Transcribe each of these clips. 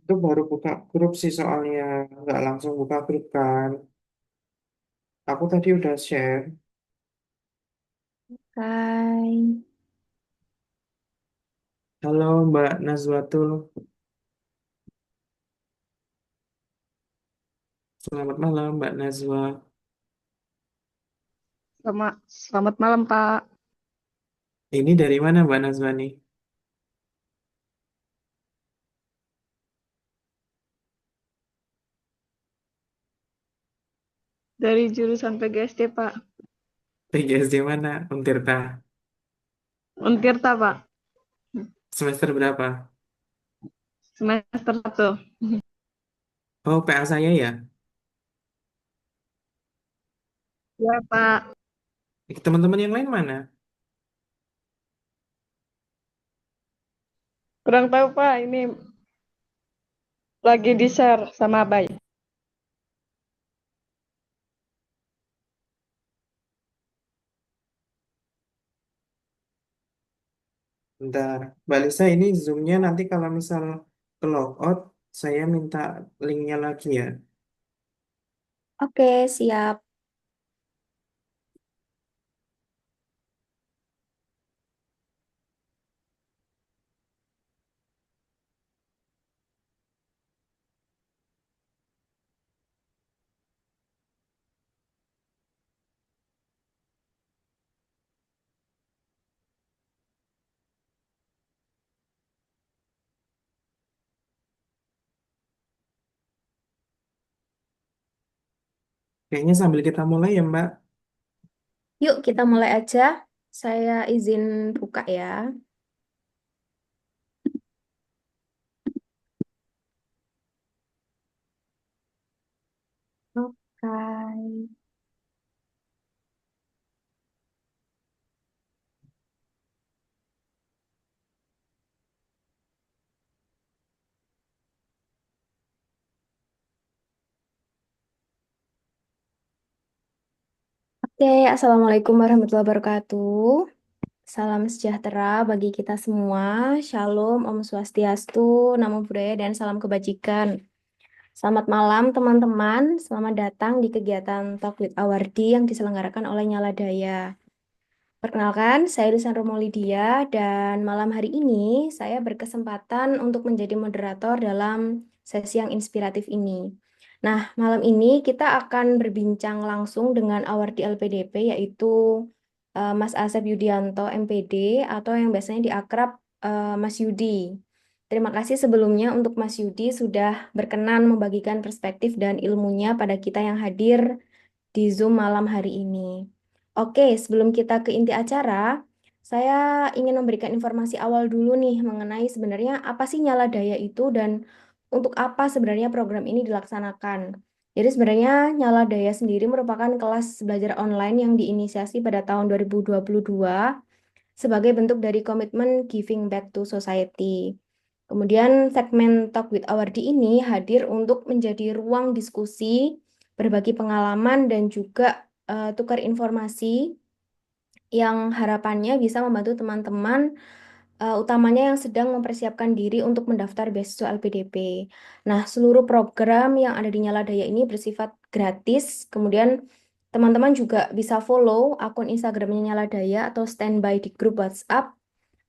Itu baru buka grup sih soalnya, nggak langsung buka grup kan. Aku tadi udah share. Hai, Halo Mbak Nazwatul, selamat malam Mbak Nazwa. Selamat malam, Pak. Ini dari mana Mbak Nazwa nih? Dari jurusan PGSD, Pak. PGSD mana? Untirta. Untirta, Pak. Semester berapa? Semester 1. Oh, PA saya ya. Ya, Pak. Teman-teman yang lain mana? Kurang tahu, Pak. Ini lagi di-share sama Abay. Bentar, Mbak Lisa ini Zoom-nya nanti kalau misal ke logout, saya minta linknya lagi ya. oke, siap. Kayaknya sambil kita mulai ya Mbak. Yuk kita mulai aja. Saya izin buka ya. Oke. Oke, Assalamualaikum warahmatullahi wabarakatuh. Salam sejahtera bagi kita semua. Shalom, Om Swastiastu, Namo Buddhaya, dan salam kebajikan. Selamat malam teman-teman. Selamat datang di kegiatan Talk with Awardi yang diselenggarakan oleh Nyala Daya. Perkenalkan, saya Lisan Romo Lydia dan malam hari ini saya berkesempatan untuk menjadi moderator dalam sesi yang inspiratif ini. Nah, malam ini kita akan berbincang langsung dengan awardi LPDP yaitu Mas Asep Yudianto MPD atau yang biasanya diakrab Mas Yudi. Terima kasih sebelumnya untuk Mas Yudi sudah berkenan membagikan perspektif dan ilmunya pada kita yang hadir di Zoom malam hari ini. Oke, sebelum kita ke inti acara, saya ingin memberikan informasi awal dulu nih mengenai sebenarnya apa sih Nyala Daya itu dan untuk apa sebenarnya program ini dilaksanakan. Jadi sebenarnya Nyala Daya sendiri merupakan kelas belajar online yang diinisiasi pada tahun 2022 sebagai bentuk dari komitmen giving back to society. Kemudian segmen Talk with Awardi ini hadir untuk menjadi ruang diskusi, berbagi pengalaman, dan juga tukar informasi yang harapannya bisa membantu teman-teman utamanya yang sedang mempersiapkan diri untuk mendaftar beasiswa LPDP. Nah, seluruh program yang ada di Nyala Daya ini bersifat gratis. Kemudian teman-teman juga bisa follow akun Instagramnya Nyala Daya atau standby di grup WhatsApp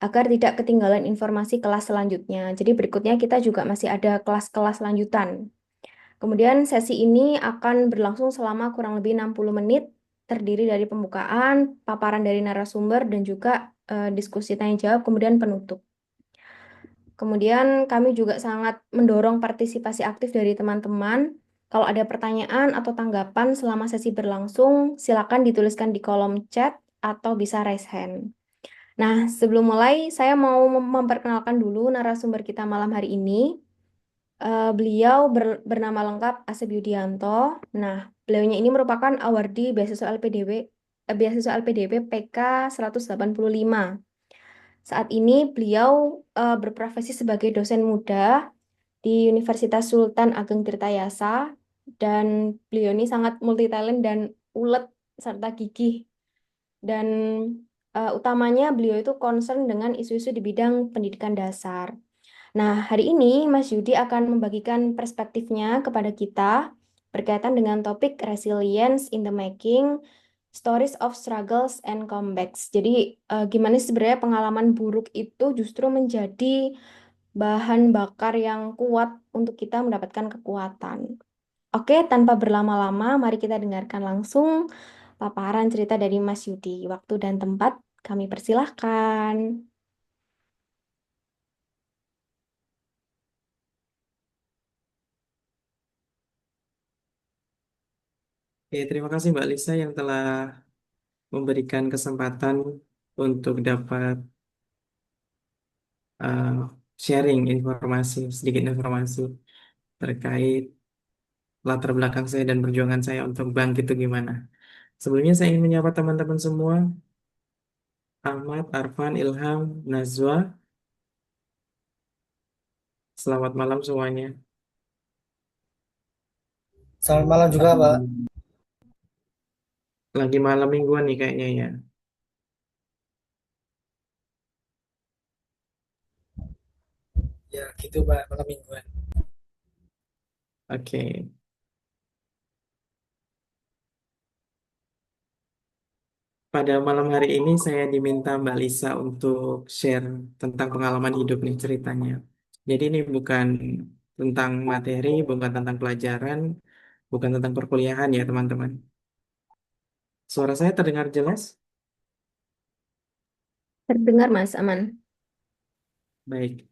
agar tidak ketinggalan informasi kelas selanjutnya. Jadi berikutnya kita juga masih ada kelas-kelas lanjutan. Kemudian sesi ini akan berlangsung selama kurang lebih 60 menit, terdiri dari pembukaan, paparan dari narasumber, dan juga diskusi tanya jawab, kemudian penutup. Kemudian kami juga sangat mendorong partisipasi aktif dari teman-teman. Kalau ada pertanyaan atau tanggapan selama sesi berlangsung, silakan dituliskan di kolom chat atau bisa raise hand. Nah, sebelum mulai, saya mau memperkenalkan dulu narasumber kita malam hari ini. Beliau bernama lengkap Asep Yudianto. Nah, beliaunya ini merupakan awardi beasiswa LPDP PK 185. Saat ini beliau berprofesi sebagai dosen muda di Universitas Sultan Ageng Tirtayasa dan beliau ini sangat multitalent dan ulet serta gigih dan utamanya beliau itu concern dengan isu-isu di bidang pendidikan dasar. Nah, hari ini Mas Yudi akan membagikan perspektifnya kepada kita berkaitan dengan topik Resilience in the Making, Stories of Struggles and Comebacks. Jadi, gimana sih sebenarnya pengalaman buruk itu justru menjadi bahan bakar yang kuat untuk kita mendapatkan kekuatan. Oke, tanpa berlama-lama, mari kita dengarkan langsung paparan cerita dari Mas Yudi. Waktu dan tempat kami persilahkan. Terima kasih Mbak Lisa yang telah memberikan kesempatan untuk dapat uh, sharing informasi, sedikit informasi terkait latar belakang saya dan perjuangan saya untuk bangkit itu gimana. Sebelumnya saya ingin menyapa teman-teman semua, Ahmad, Arfan, Ilham, Nazwa. Selamat malam semuanya. Selamat malam juga, Pak. Lagi malam mingguan nih kayaknya ya. Ya, gitu, Pak. Malam mingguan. Oke. Pada malam hari ini saya diminta Mbak Lisa untuk share tentang pengalaman hidup nih ceritanya. Jadi ini bukan tentang materi, bukan tentang pelajaran, bukan tentang perkuliahan ya teman-teman. Suara saya terdengar jelas? Terdengar, Mas, aman. Baik.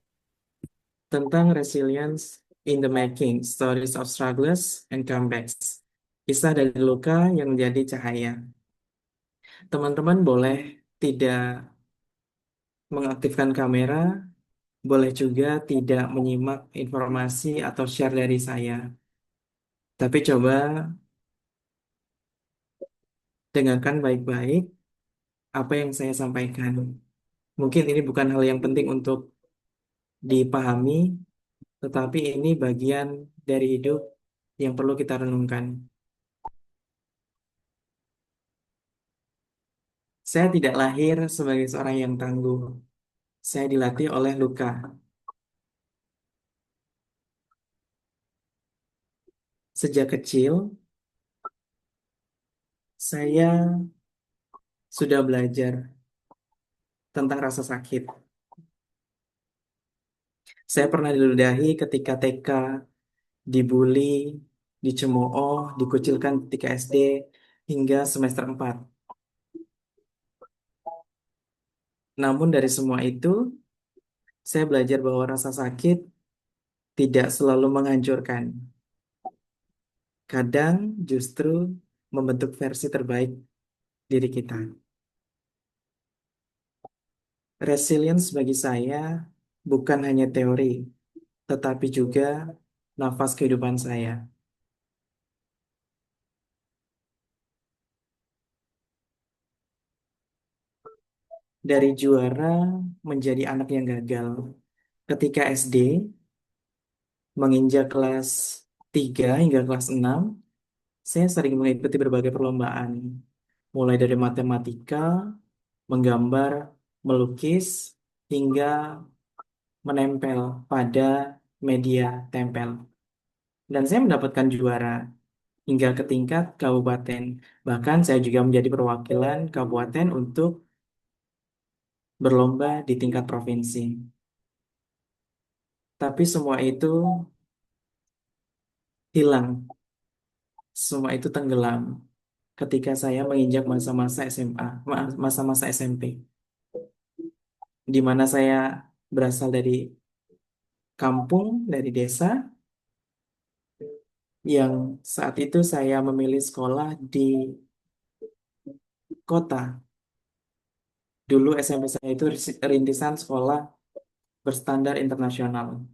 Tentang resilience in the making, stories of struggles and comebacks. Kisah dari luka yang menjadi cahaya. Teman-teman boleh tidak mengaktifkan kamera, boleh juga tidak menyimak informasi atau share dari saya. Tapi coba dengarkan baik-baik apa yang saya sampaikan. Mungkin ini bukan hal yang penting untuk dipahami, tetapi ini bagian dari hidup yang perlu kita renungkan. Saya tidak lahir sebagai seorang yang tangguh. Saya dilatih oleh luka. Sejak kecil, saya sudah belajar tentang rasa sakit. Saya pernah diludahi ketika TK, dibully, dicemooh, dikucilkan ketika SD, hingga semester 4. Namun dari semua itu, saya belajar bahwa rasa sakit tidak selalu menghancurkan. Kadang justru membentuk versi terbaik diri kita. Resilience bagi saya bukan hanya teori, tetapi juga nafas kehidupan saya. Dari juara menjadi anak yang gagal. Ketika SD, menginjak kelas 3 hingga kelas 6, saya sering mengikuti berbagai perlombaan. Mulai dari matematika, menggambar, melukis, hingga menempel pada media tempel. Dan saya mendapatkan juara hingga ke tingkat kabupaten. Bahkan saya juga menjadi perwakilan kabupaten untuk berlomba di tingkat provinsi. Tapi semua itu hilang, semua itu tenggelam ketika saya menginjak masa-masa SMA, masa-masa SMP, di mana saya berasal dari kampung, dari desa, yang saat itu saya memilih sekolah di kota. Dulu SMP saya itu rintisan sekolah berstandar internasional.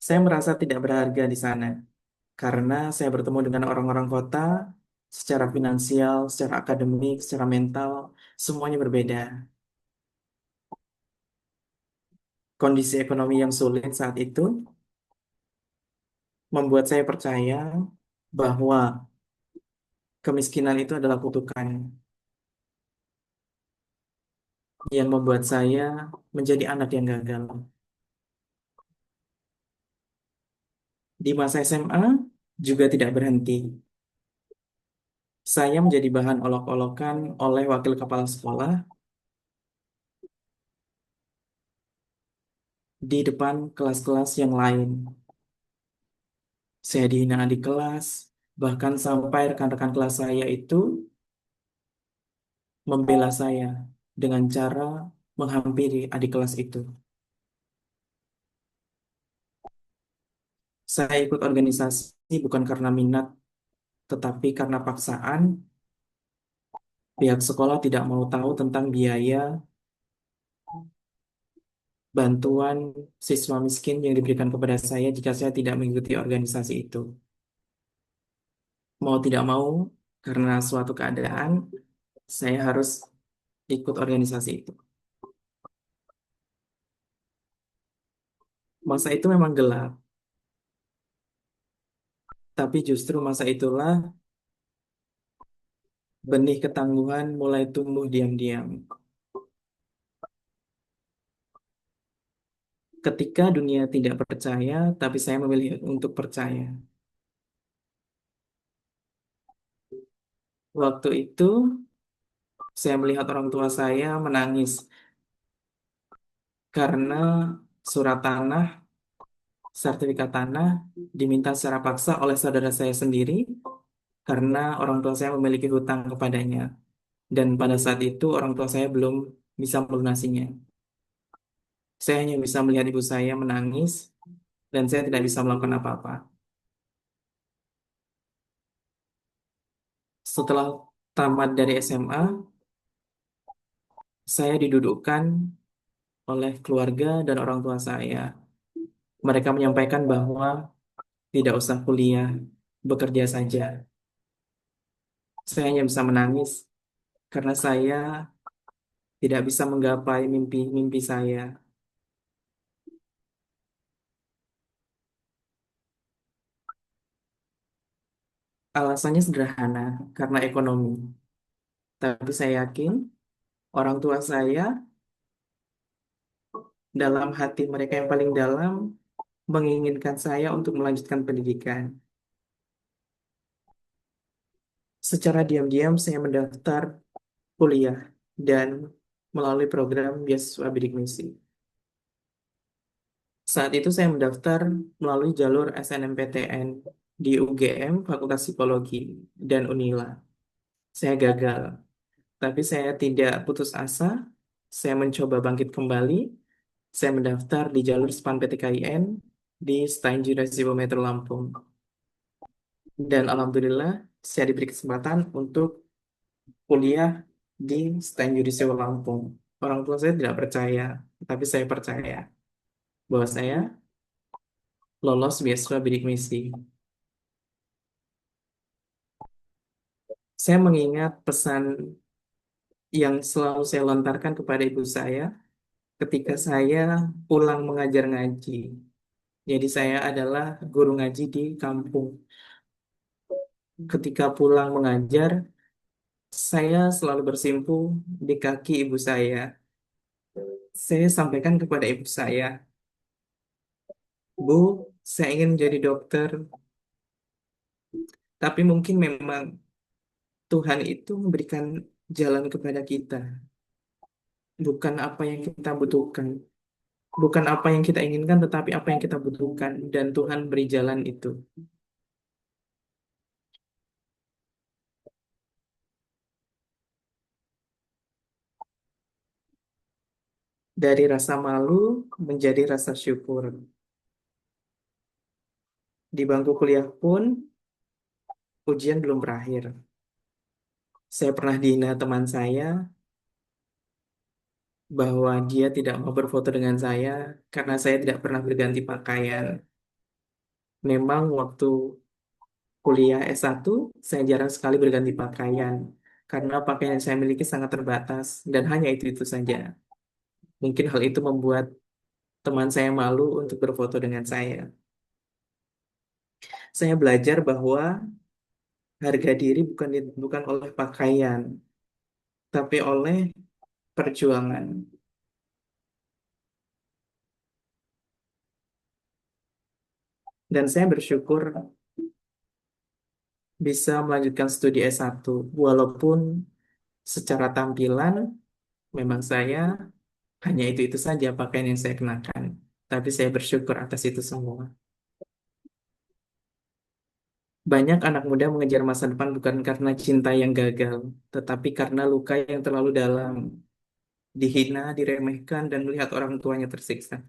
Saya merasa tidak berharga di sana karena saya bertemu dengan orang-orang kota secara finansial, secara akademik, secara mental, semuanya berbeda. Kondisi ekonomi yang sulit saat itu membuat saya percaya bahwa kemiskinan itu adalah kutukan. yang membuat saya menjadi anak yang gagal. Di masa SMA juga tidak berhenti. Saya menjadi bahan olok-olokan oleh wakil kepala sekolah di depan kelas-kelas yang lain. Saya dihina di kelas, bahkan sampai rekan-rekan kelas saya itu membela saya dengan cara menghampiri adik kelas itu. Saya ikut organisasi bukan karena minat, tetapi karena paksaan. Pihak sekolah tidak mau tahu tentang biaya bantuan siswa miskin yang diberikan kepada saya jika saya tidak mengikuti organisasi itu. Mau tidak mau, karena suatu keadaan, saya harus ikut organisasi itu. Masa itu memang gelap, tapi justru masa itulah benih ketangguhan mulai tumbuh diam-diam. Ketika dunia tidak percaya, tapi saya memilih untuk percaya. Waktu itu, saya melihat orang tua saya menangis karena surat tanah, sertifikat tanah diminta secara paksa oleh saudara saya sendiri karena orang tua saya memiliki hutang kepadanya. Dan pada saat itu orang tua saya belum bisa melunasinya. Saya hanya bisa melihat ibu saya menangis dan saya tidak bisa melakukan apa-apa. Setelah tamat dari SMA, saya didudukkan oleh keluarga dan orang tua saya. Mereka menyampaikan bahwa tidak usah kuliah, bekerja saja. Saya hanya bisa menangis karena saya tidak bisa menggapai mimpi-mimpi saya. Alasannya sederhana, karena ekonomi. Tapi saya yakin orang tua saya dalam hati mereka yang paling dalam menginginkan saya untuk melanjutkan pendidikan. Secara diam-diam saya mendaftar kuliah dan melalui program beasiswa bidik misi. Saat itu saya mendaftar melalui jalur SNMPTN di UGM, Fakultas Psikologi, dan Unila. Saya gagal, tapi saya tidak putus asa. Saya mencoba bangkit kembali. Saya mendaftar di jalur SPAN PTKIN di Stain Jurasibo Metro Lampung. Dan alhamdulillah saya diberi kesempatan untuk kuliah di Stain Jurasibo Lampung. Orang tua saya tidak percaya, tapi saya percaya bahwa saya lolos beasiswa bidik misi. Saya mengingat pesan yang selalu saya lontarkan kepada ibu saya ketika saya pulang mengajar ngaji. Jadi saya adalah guru ngaji di kampung. Ketika pulang mengajar, saya selalu bersimpu di kaki ibu saya. Saya sampaikan kepada ibu saya, Bu, saya ingin menjadi dokter, tapi mungkin memang Tuhan itu memberikan jalan kepada kita, bukan apa yang kita butuhkan. Bukan apa yang kita inginkan, tetapi apa yang kita butuhkan. Dan Tuhan beri jalan itu. Dari rasa malu menjadi rasa syukur. Di bangku kuliah pun, ujian belum berakhir. Saya pernah dihina teman saya bahwa dia tidak mau berfoto dengan saya karena saya tidak pernah berganti pakaian. Memang waktu kuliah S1, saya jarang sekali berganti pakaian karena pakaian yang saya miliki sangat terbatas dan hanya itu-itu saja. Mungkin hal itu membuat teman saya malu untuk berfoto dengan saya. Saya belajar bahwa harga diri bukan oleh pakaian, tapi oleh perjuangan. Dan saya bersyukur bisa melanjutkan studi S1, walaupun secara tampilan memang saya hanya itu-itu saja pakaian yang saya kenakan. Tapi saya bersyukur atas itu semua. Banyak anak muda mengejar masa depan bukan karena cinta yang gagal, tetapi karena luka yang terlalu dalam, dihina, diremehkan, dan melihat orang tuanya tersiksa.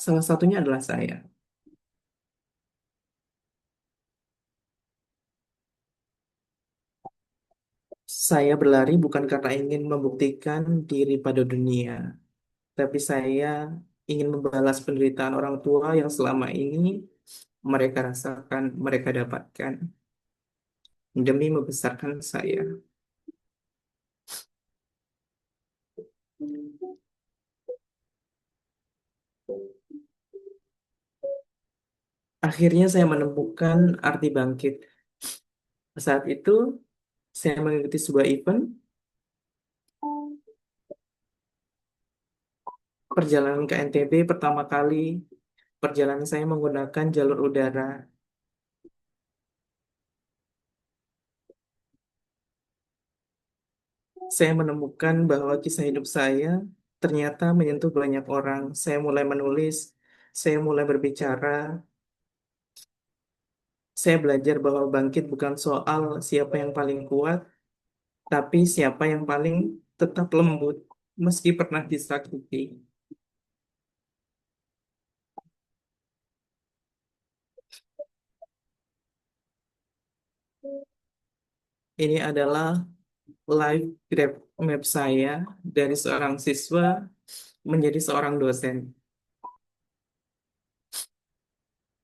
Salah satunya adalah saya. Saya berlari bukan karena ingin membuktikan diri pada dunia, tapi saya ingin membalas penderitaan orang tua yang selama ini mereka rasakan, mereka dapatkan demi membesarkan saya. Akhirnya saya menemukan arti bangkit. Saat itu saya mengikuti sebuah event perjalanan ke NTB pertama kali. Perjalanan saya menggunakan jalur udara. Saya menemukan bahwa kisah hidup saya ternyata menyentuh banyak orang. Saya mulai menulis, saya mulai berbicara. Saya belajar bahwa bangkit bukan soal siapa yang paling kuat, tapi siapa yang paling tetap lembut meski pernah disakiti. Ini adalah live grab map saya dari seorang siswa menjadi seorang dosen.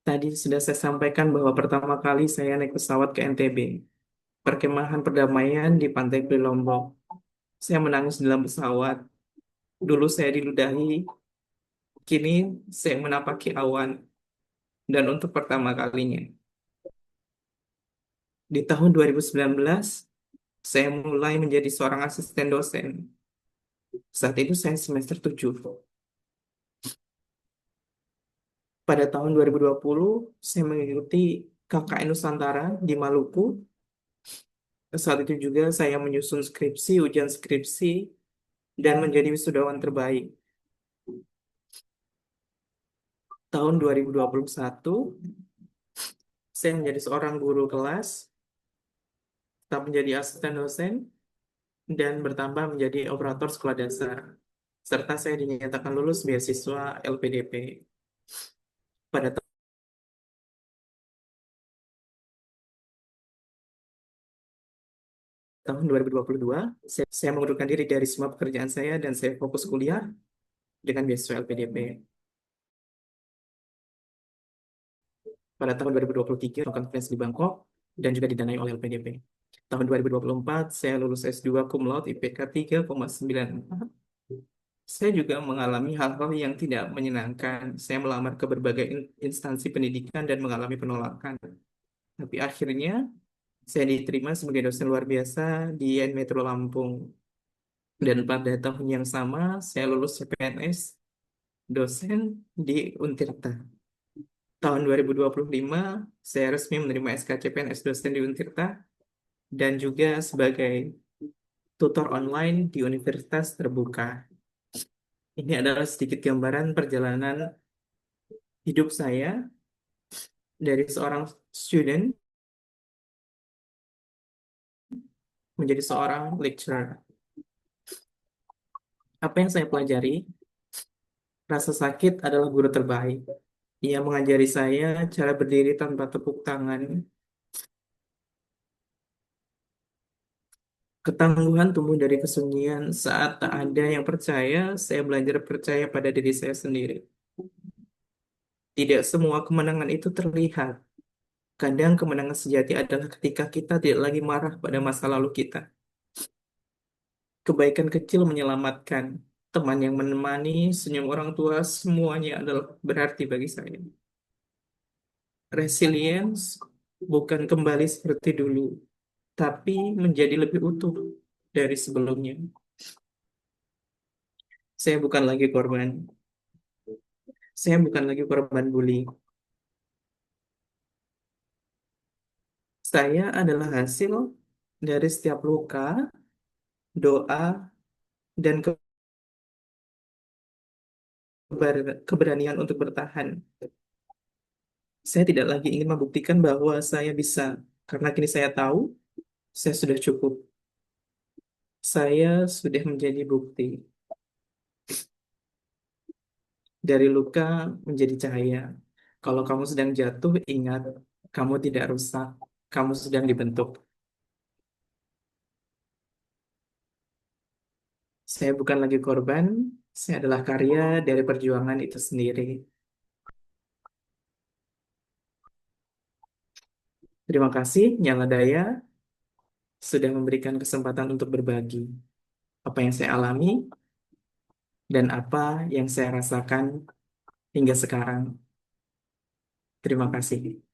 Tadi sudah saya sampaikan bahwa pertama kali saya naik pesawat ke NTB, perkemahan perdamaian di Pantai Pri Lombok. Saya menangis di dalam pesawat. Dulu saya diludahi, kini saya menapaki awan. Dan untuk pertama kalinya, di tahun 2019, saya mulai menjadi seorang asisten dosen. Saat itu saya semester 7. Pada tahun 2020, saya mengikuti KKN Nusantara di Maluku. Saat itu juga saya menyusun skripsi, ujian skripsi, dan menjadi wisudawan terbaik. Tahun 2021, saya menjadi seorang guru kelas, tetap menjadi asisten dosen, dan bertambah menjadi operator sekolah dasar. Serta saya dinyatakan lulus beasiswa LPDP. Pada tahun 2022, saya mengundurkan diri dari semua pekerjaan saya dan saya fokus kuliah dengan beasiswa LPDP. Pada tahun 2023, conference di Bangkok dan juga didanai oleh LPDP. Tahun 2024, saya lulus S2 cum laude IPK 3,94. Saya juga mengalami hal-hal yang tidak menyenangkan. Saya melamar ke berbagai instansi pendidikan dan mengalami penolakan. Tapi akhirnya, saya diterima sebagai dosen luar biasa di IAIN Metro Lampung. Dan pada tahun yang sama, saya lulus CPNS dosen di Untirta. Tahun 2025, saya resmi menerima SK CPNS dosen di Untirta dan juga sebagai tutor online di Universitas Terbuka. Ini adalah sedikit gambaran perjalanan hidup saya dari seorang student menjadi seorang lecturer. Apa yang saya pelajari? Rasa sakit adalah guru terbaik. Ia mengajari saya cara berdiri tanpa tepuk tangan. Ketangguhan tumbuh dari kesunyian. Saat tak ada yang percaya, saya belajar percaya pada diri saya sendiri. Tidak semua kemenangan itu terlihat. Kadang kemenangan sejati adalah ketika kita tidak lagi marah pada masa lalu kita. Kebaikan kecil menyelamatkan. Teman yang menemani, senyum orang tua, semuanya adalah berarti bagi saya. Resilience bukan kembali seperti dulu, tapi menjadi lebih utuh dari sebelumnya. Saya bukan lagi korban. Saya bukan lagi korban bully. Saya adalah hasil dari setiap luka, doa, dan keberanian untuk bertahan. Saya tidak lagi ingin membuktikan bahwa saya bisa, karena kini saya tahu saya sudah cukup. Saya sudah menjadi bukti. Dari luka menjadi cahaya. Kalau kamu sedang jatuh, ingat, kamu tidak rusak, kamu sedang dibentuk. Saya bukan lagi korban, saya adalah karya dari perjuangan itu sendiri. Terima kasih, Nyala Daya, sudah memberikan kesempatan untuk berbagi apa yang saya alami dan apa yang saya rasakan hingga sekarang. Terima kasih.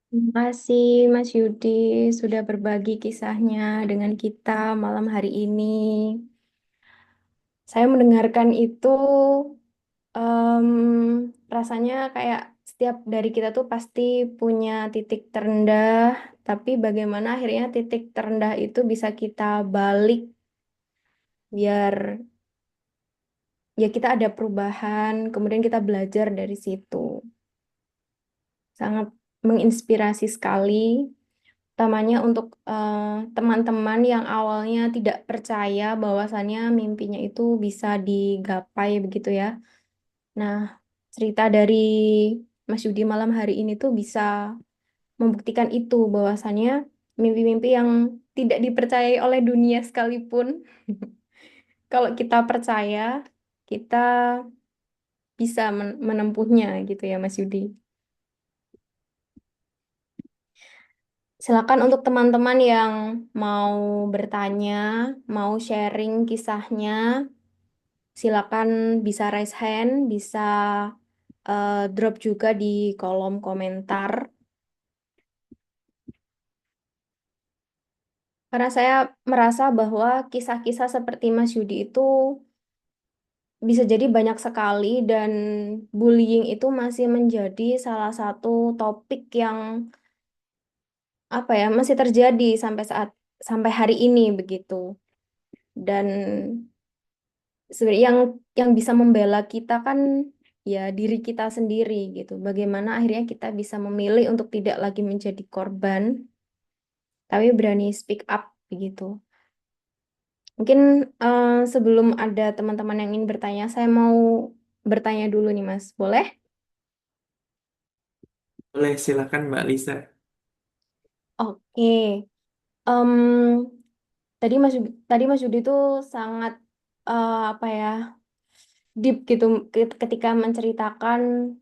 Terima kasih Mas Yudi sudah berbagi kisahnya dengan kita malam hari ini. Saya mendengarkan itu rasanya kayak setiap dari kita tuh pasti punya titik terendah, tapi bagaimana akhirnya titik terendah itu bisa kita balik biar ya kita ada perubahan, kemudian kita belajar dari situ. Sangat menginspirasi sekali. Utamanya untuk teman-teman yang awalnya tidak percaya bahwasannya mimpinya itu bisa digapai begitu ya. Nah, cerita dari Mas Yudi malam hari ini tuh bisa membuktikan itu bahwasannya mimpi-mimpi yang tidak dipercayai oleh dunia sekalipun, kalau kita percaya, kita bisa menempuhnya gitu ya Mas Yudi. Silakan untuk teman-teman yang mau bertanya, mau sharing kisahnya, silakan bisa raise hand, bisa drop juga di kolom komentar. Karena saya merasa bahwa kisah-kisah seperti Mas Yudi itu bisa jadi banyak sekali dan bullying itu masih menjadi salah satu topik yang apa ya masih terjadi sampai hari ini begitu. Dan sebenarnya yang bisa membela kita kan ya diri kita sendiri gitu. Bagaimana akhirnya kita bisa memilih untuk tidak lagi menjadi korban, tapi berani speak up begitu. Mungkin sebelum ada teman-teman yang ingin bertanya, saya mau bertanya dulu nih Mas, boleh? Boleh, silakan Mbak Lisa. Oke. Em, tadi Mas Yudi itu sangat apa ya deep gitu ketika menceritakan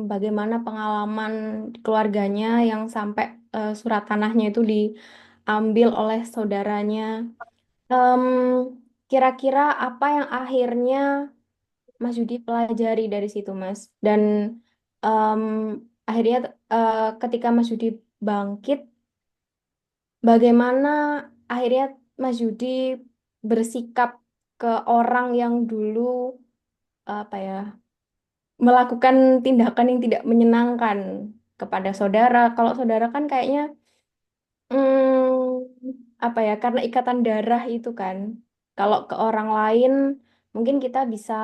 bagaimana pengalaman keluarganya yang sampai surat tanahnya itu diambil oleh saudaranya. Em, Kira-kira apa yang akhirnya Mas Yudi pelajari dari situ, Mas? Dan em, akhirnya ketika Mas Yudi bangkit, bagaimana akhirnya Mas Yudi bersikap ke orang yang dulu apa ya melakukan tindakan yang tidak menyenangkan kepada saudara. Kalau saudara kan kayaknya apa ya karena ikatan darah itu kan. Kalau ke orang lain mungkin kita bisa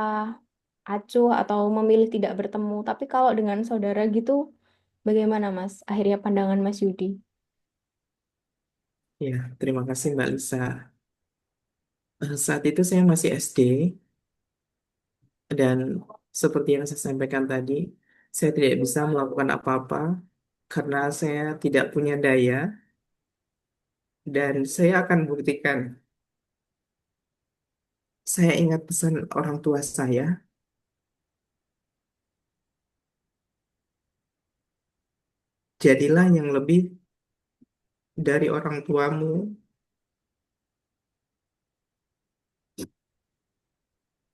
acuh atau memilih tidak bertemu. Tapi kalau dengan saudara gitu, bagaimana Mas? Akhirnya pandangan Mas Yudi. Ya, terima kasih Mbak Lisa. Saat itu saya masih SD dan seperti yang saya sampaikan tadi, saya tidak bisa melakukan apa-apa karena saya tidak punya daya dan saya akan buktikan. Saya ingat pesan orang tua saya, jadilah yang lebih dari orang tuamu.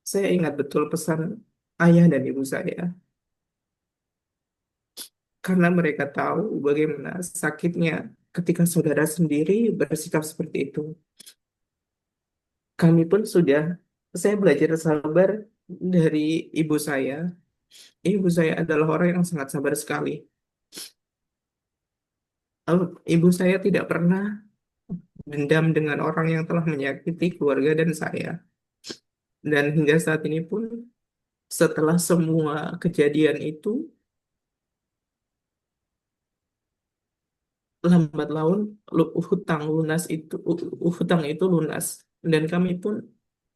Saya ingat betul pesan ayah dan ibu saya. karena mereka tahu bagaimana sakitnya ketika saudara sendiri bersikap seperti itu. Kami pun sudah, saya belajar sabar dari ibu saya. Ibu saya adalah orang yang sangat sabar sekali. Ibu saya tidak pernah dendam dengan orang yang telah menyakiti keluarga dan saya. Dan hingga saat ini pun, setelah semua kejadian itu, lambat laun hutang lunas itu hutang itu lunas. Dan kami pun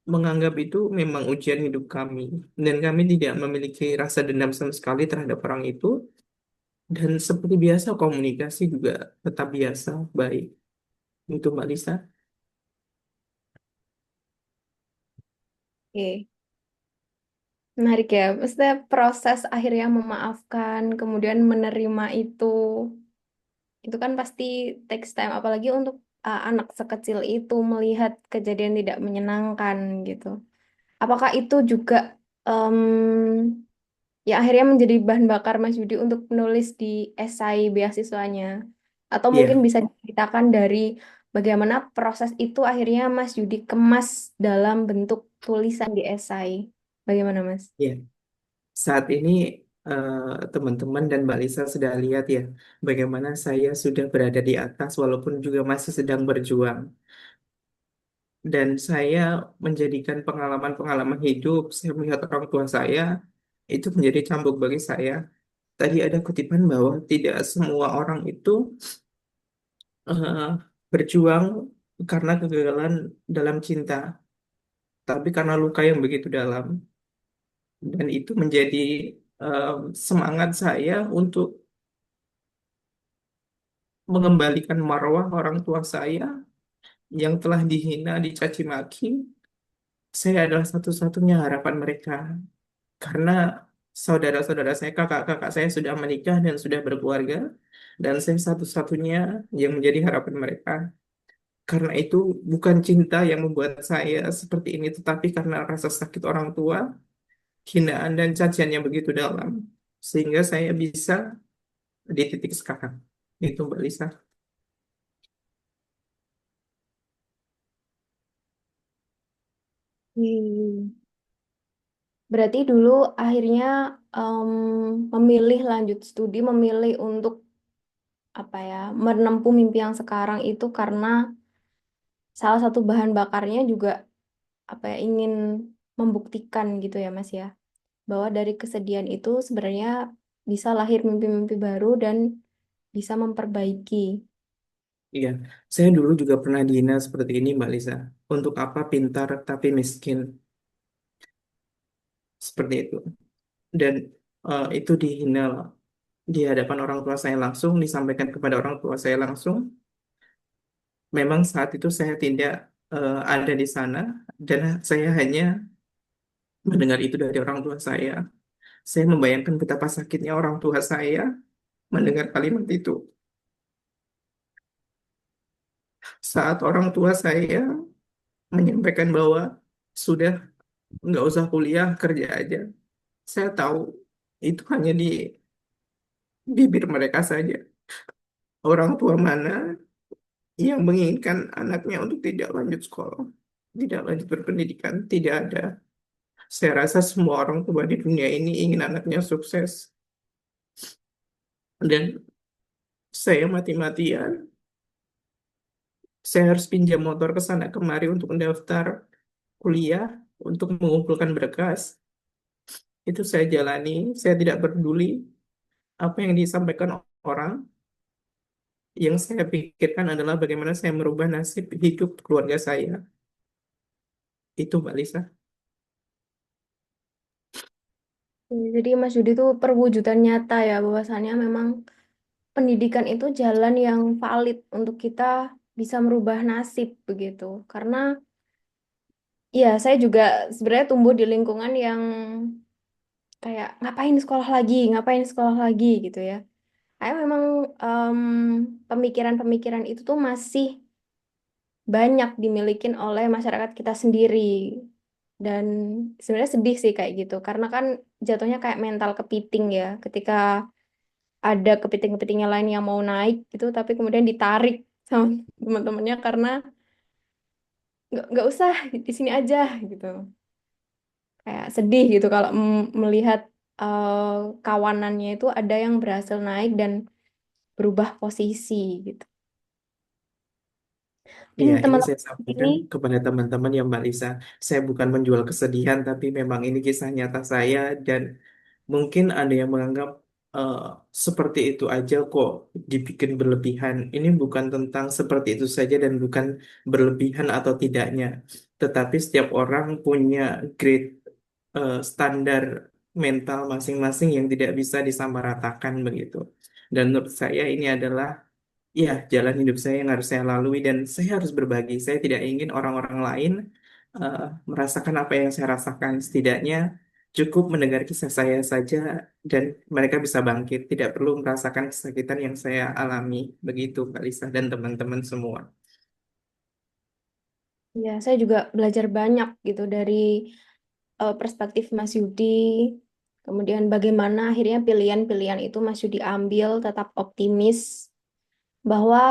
menganggap itu memang ujian hidup kami. Dan kami tidak memiliki rasa dendam sama sekali terhadap orang itu. Dan seperti biasa komunikasi juga tetap biasa, baik. Itu Mbak Lisa. Oke, menarik ya. Maksudnya proses akhirnya memaafkan, kemudian menerima itu kan pasti takes time, apalagi untuk anak sekecil itu melihat kejadian tidak menyenangkan gitu. Apakah itu juga em, ya akhirnya menjadi bahan bakar Mas Yudi untuk menulis di esai beasiswanya? Atau mungkin Iya, bisa diceritakan dari bagaimana proses itu akhirnya Mas Yudi kemas dalam bentuk tulisan di esai? Bagaimana Mas? iya. Saat ini eh, teman-teman dan Mbak Lisa sudah lihat ya bagaimana saya sudah berada di atas walaupun juga masih sedang berjuang. Dan saya menjadikan pengalaman-pengalaman hidup, saya melihat orang tua saya, itu menjadi cambuk bagi saya. Tadi ada kutipan bahwa tidak semua orang itu eh, berjuang karena kegagalan dalam cinta, tapi karena luka yang begitu dalam. Dan itu menjadi eh, semangat saya untuk mengembalikan marwah orang tua saya yang telah dihina, dicaci maki. Saya adalah satu-satunya harapan mereka. Karena saudara-saudara saya, kakak-kakak saya sudah menikah dan sudah berkeluarga, dan saya satu-satunya yang menjadi harapan mereka. Karena itu bukan cinta yang membuat saya seperti ini, tetapi karena rasa sakit orang tua, hinaan dan cacian yang begitu dalam, sehingga saya bisa di titik sekarang. Itu Mbak Lisa. Hmm. Berarti dulu akhirnya memilih lanjut studi, memilih untuk apa ya, menempuh mimpi yang sekarang itu karena salah satu bahan bakarnya juga apa ya, ingin membuktikan gitu ya Mas ya, bahwa dari kesedihan itu sebenarnya bisa lahir mimpi-mimpi baru dan bisa memperbaiki. Iya, saya dulu juga pernah dihina seperti ini Mbak Lisa. Untuk apa pintar tapi miskin? Seperti itu. Dan itu dihina di hadapan orang tua saya langsung, disampaikan kepada orang tua saya langsung. Memang saat itu saya tidak ada di sana dan saya hanya mendengar itu dari orang tua saya. Saya membayangkan betapa sakitnya orang tua saya mendengar kalimat itu. Saat orang tua saya menyampaikan bahwa sudah nggak usah kuliah, kerja aja. Saya tahu itu hanya di bibir mereka saja. Orang tua mana yang menginginkan anaknya untuk tidak lanjut sekolah, tidak lanjut berpendidikan, tidak ada. Saya rasa semua orang tua di dunia ini ingin anaknya sukses. Dan saya mati-matian, saya harus pinjam motor ke sana kemari untuk mendaftar kuliah, untuk mengumpulkan berkas. Itu saya jalani, saya tidak peduli apa yang disampaikan orang. Yang saya pikirkan adalah bagaimana saya merubah nasib hidup keluarga saya. Itu Mbak Lisa. Jadi Mas Yudi itu perwujudan nyata ya bahwasannya memang pendidikan itu jalan yang valid untuk kita bisa merubah nasib begitu. Karena ya saya juga sebenarnya tumbuh di lingkungan yang kayak ngapain sekolah lagi gitu ya. Kayak memang em, pemikiran-pemikiran itu tuh masih banyak dimilikin oleh masyarakat kita sendiri. Dan sebenarnya sedih sih kayak gitu, karena kan jatuhnya kayak mental kepiting ya, ketika ada kepiting-kepitingnya lain yang mau naik gitu, tapi kemudian ditarik sama teman-temannya karena nggak usah di sini aja gitu. Kayak sedih gitu kalau melihat kawanannya itu ada yang berhasil naik dan berubah posisi gitu. Mungkin Iya, ini teman-teman saya di sini, sampaikan kepada teman-teman ya Mbak Lisa. Saya bukan menjual kesedihan, tapi memang ini kisah nyata saya dan mungkin ada yang menganggap eh, seperti itu aja kok dibikin berlebihan. Ini bukan tentang seperti itu saja dan bukan berlebihan atau tidaknya. Tetapi setiap orang punya grade standar mental masing-masing yang tidak bisa disamaratakan begitu. Dan menurut saya ini adalah iya, jalan hidup saya yang harus saya lalui dan saya harus berbagi. Saya tidak ingin orang-orang lain eh, merasakan apa yang saya rasakan. Setidaknya cukup mendengar kisah saya saja dan mereka bisa bangkit. Tidak perlu merasakan kesakitan yang saya alami. Begitu, Kak Lisa dan teman-teman semua. ya saya juga belajar banyak gitu dari perspektif Mas Yudi. Kemudian bagaimana akhirnya pilihan-pilihan itu Mas Yudi ambil, tetap optimis bahwa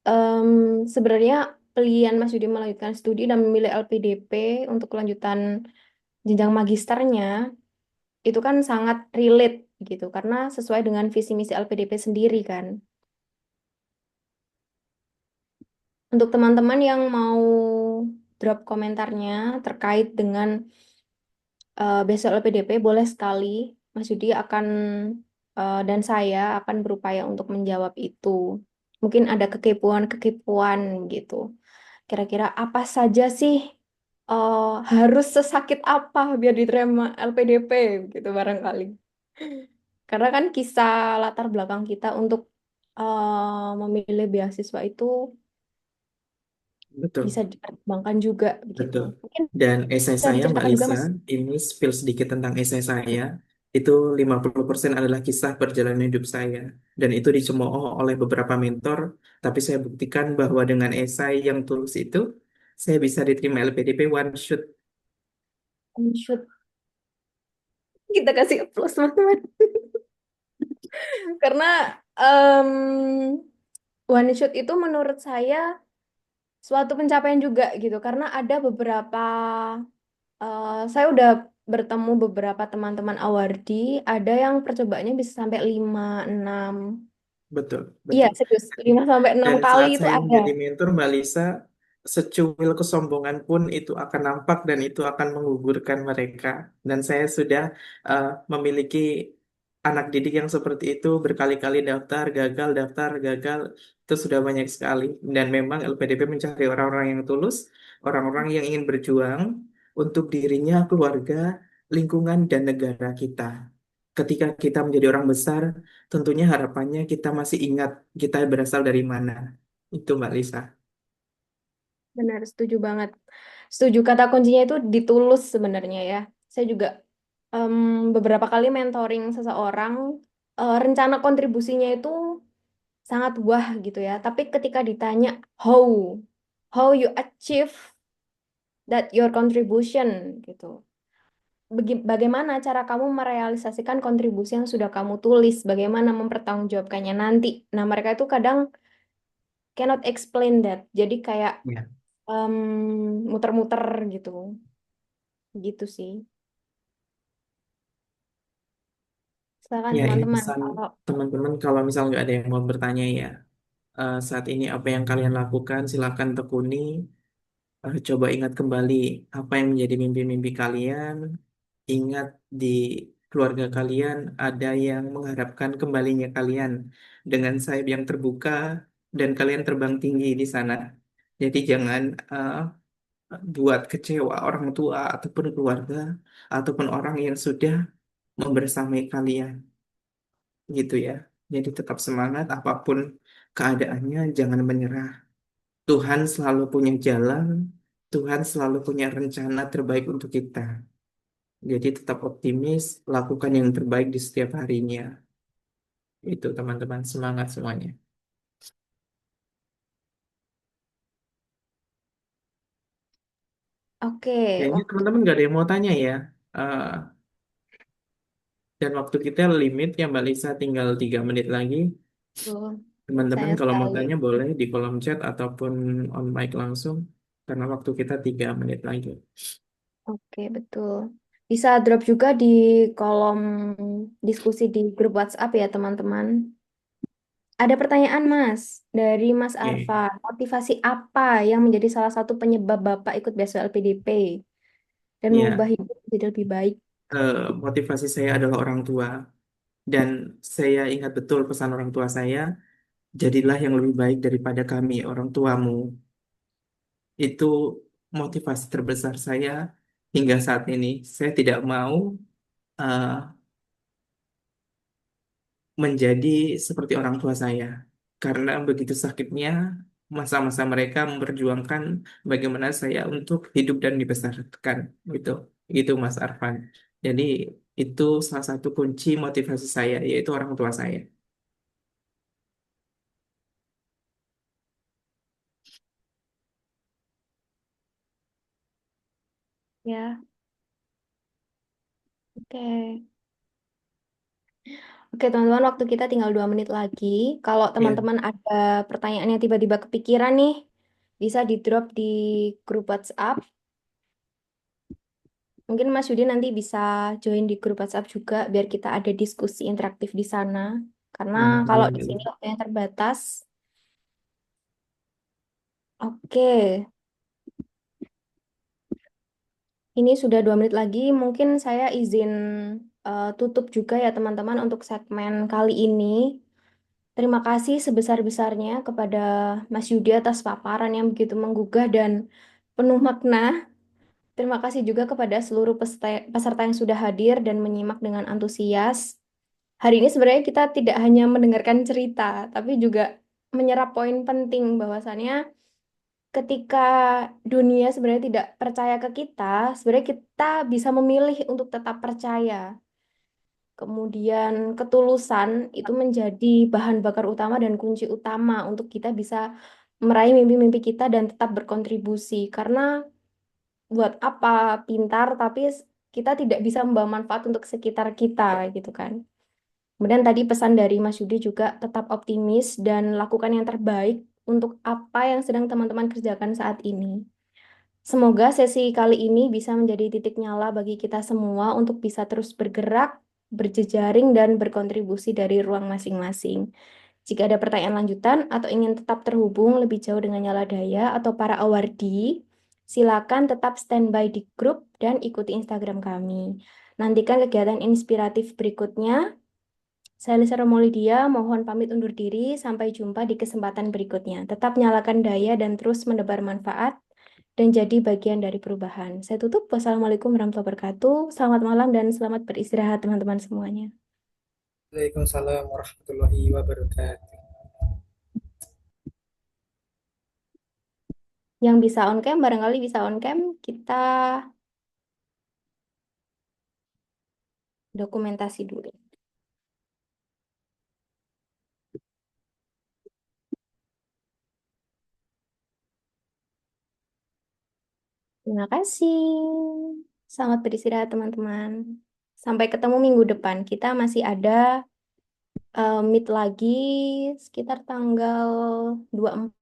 em, sebenarnya pilihan Mas Yudi melanjutkan studi dan memilih LPDP untuk kelanjutan jenjang magisternya itu kan sangat relate gitu karena sesuai dengan visi misi LPDP sendiri kan. Untuk teman-teman yang mau drop komentarnya terkait dengan besok LPDP boleh sekali Mas Yudi akan dan saya akan berupaya untuk menjawab itu. Mungkin ada kekepuan-kekepuan gitu. Kira-kira apa saja sih eh, harus sesakit apa biar diterima LPDP gitu barangkali. Karena kan kisah latar belakang kita untuk memilih beasiswa itu bisa Betul. dipertimbangkan juga begitu. Betul. Mungkin Dan esai bisa saya, Mbak diceritakan juga Lisa, Mas. ini spill sedikit tentang esai saya. Itu 50% adalah kisah perjalanan hidup saya. Dan itu dicemooh oleh beberapa mentor. Tapi saya buktikan bahwa dengan esai yang tulus itu, saya bisa diterima LPDP one shot. Shoot. Kita kasih plus teman-teman. Karena one shot itu menurut saya suatu pencapaian juga gitu. Karena ada beberapa, saya udah bertemu beberapa teman-teman awardi, ada yang percobaannya bisa sampai 5 6. Betul, Iya, betul. serius. 5 sampai 6 Dan kali saat itu saya ada. menjadi mentor, Mbak Lisa, secuil kesombongan pun itu akan nampak dan itu akan menggugurkan mereka. Dan saya sudah memiliki anak didik yang seperti itu berkali-kali daftar, gagal, itu sudah banyak sekali. Dan memang LPDP mencari orang-orang yang tulus, orang-orang yang ingin berjuang untuk dirinya, keluarga, lingkungan, dan negara kita. Ketika kita menjadi orang besar, tentunya harapannya kita masih ingat kita berasal dari mana. Itu Mbak Lisa. Benar, setuju banget. Setuju, kata kuncinya itu ditulus sebenarnya ya. Saya juga em, beberapa kali mentoring seseorang, rencana kontribusinya itu sangat wah gitu ya. Tapi ketika ditanya how, how you achieve that your contribution gitu. Bagaimana cara kamu merealisasikan kontribusi yang sudah kamu tulis? Bagaimana mempertanggungjawabkannya nanti? Nah, mereka itu kadang cannot explain that. Jadi kayak Ya. em, muter-muter gitu. Gitu sih. Silakan Ya, ini teman-teman. pesan Kalau teman-teman kalau misal nggak ada yang mau bertanya ya, saat ini apa yang kalian lakukan silakan tekuni. Coba ingat kembali apa yang menjadi mimpi-mimpi kalian. Ingat di keluarga kalian ada yang mengharapkan kembalinya kalian dengan sayap yang terbuka dan kalian terbang tinggi di sana. Jadi jangan buat kecewa orang tua ataupun keluarga ataupun orang yang sudah membersamai kalian gitu ya. Jadi tetap semangat apapun keadaannya, jangan menyerah. Tuhan selalu punya jalan, Tuhan selalu punya rencana terbaik untuk kita. Jadi tetap optimis, lakukan yang terbaik di setiap harinya. Itu teman-teman, semangat semuanya. oke, Kayaknya waktu teman-teman nggak ada yang mau tanya ya. Eh, Dan waktu kita limit ya Mbak Lisa, tinggal 3 menit lagi. Tuh, Teman-teman sayang kalau mau sekali. tanya boleh di kolom chat ataupun on mic langsung. Karena waktu kita 3 menit lagi. Oke, betul. Bisa drop juga di kolom diskusi di grup WhatsApp ya, teman-teman. Ada pertanyaan, Mas, dari Mas Oke. Arfa. Motivasi apa yang menjadi salah satu penyebab Bapak ikut beasiswa LPDP dan mengubah Ya, hidup menjadi lebih baik? eh, motivasi saya adalah orang tua. Dan saya ingat betul pesan orang tua saya, jadilah yang lebih baik daripada kami, orang tuamu. Itu motivasi terbesar saya hingga saat ini. Saya tidak mau eh, menjadi seperti orang tua saya. Karena begitu sakitnya masa-masa mereka memperjuangkan bagaimana saya untuk hidup dan dibesarkan. Gitu, gitu Mas Arfan. Jadi itu salah satu kunci motivasi saya, yaitu orang tua saya. Ya, oke. Oke, teman-teman, waktu kita tinggal 2 menit lagi. Kalau Ya. teman-teman ada pertanyaan yang tiba-tiba kepikiran nih, bisa di-drop di grup WhatsApp. Mungkin Mas Yudi nanti bisa join di grup WhatsApp juga, biar kita ada diskusi interaktif di sana. Karena Nah, kalau boleh, di sini boleh. waktunya terbatas. Oke, ini sudah 2 menit lagi. Mungkin saya izin tutup juga ya teman-teman untuk segmen kali ini. Terima kasih sebesar-besarnya kepada Mas Yudi atas paparan yang begitu menggugah dan penuh makna. Terima kasih juga kepada seluruh peserta yang sudah hadir dan menyimak dengan antusias. Hari ini sebenarnya kita tidak hanya mendengarkan cerita, tapi juga menyerap poin penting bahwasannya ketika dunia sebenarnya tidak percaya ke kita, sebenarnya kita bisa memilih untuk tetap percaya. Kemudian ketulusan itu menjadi bahan bakar utama dan kunci utama untuk kita bisa meraih mimpi-mimpi kita dan tetap berkontribusi. Karena buat apa pintar tapi kita tidak bisa membawa manfaat untuk sekitar kita gitu kan. Kemudian tadi pesan dari Mas Yudi juga tetap optimis dan lakukan yang terbaik untuk apa yang sedang teman-teman kerjakan saat ini. Semoga sesi kali ini bisa menjadi titik nyala bagi kita semua untuk bisa terus bergerak, berjejaring, dan berkontribusi dari ruang masing-masing. Jika ada pertanyaan lanjutan atau ingin tetap terhubung lebih jauh dengan Nyala Daya atau para awardi, silakan tetap standby di grup dan ikuti Instagram kami. Nantikan kegiatan inspiratif berikutnya. Saya Lisa Romolidia, mohon pamit undur diri. Sampai jumpa di kesempatan berikutnya. Tetap nyalakan daya dan terus menebar manfaat dan jadi bagian dari perubahan. Saya tutup. Wassalamualaikum warahmatullahi wabarakatuh. Selamat malam dan selamat beristirahat teman-teman semuanya. Waalaikumsalam warahmatullahi wabarakatuh. Yang bisa on cam, barangkali bisa on cam, kita dokumentasi dulu. Terima kasih. Selamat beristirahat teman-teman. Sampai ketemu minggu depan. Kita masih ada meet lagi sekitar tanggal 24.